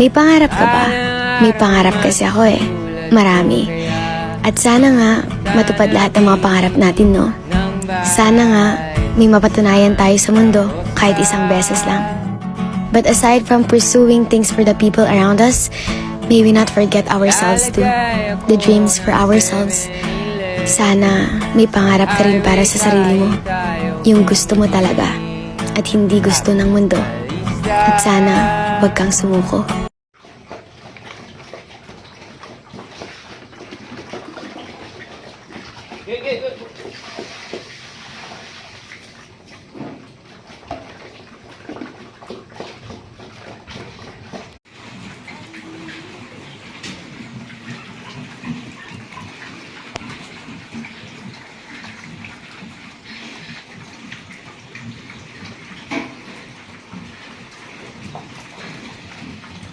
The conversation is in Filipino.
May pangarap ka ba? May pangarap kasi ako eh. Marami. At sana nga, matupad lahat ng mga pangarap natin, no? Sana nga, may mapatunayan tayo sa mundo kahit isang beses lang. But aside from pursuing things for the people around us, may we not forget ourselves too. The dreams for ourselves. Sana may pangarap ka rin para sa sarili mo. Yung gusto mo talaga. At hindi gusto ng mundo. At sana, huwag kang sumuko. Okay.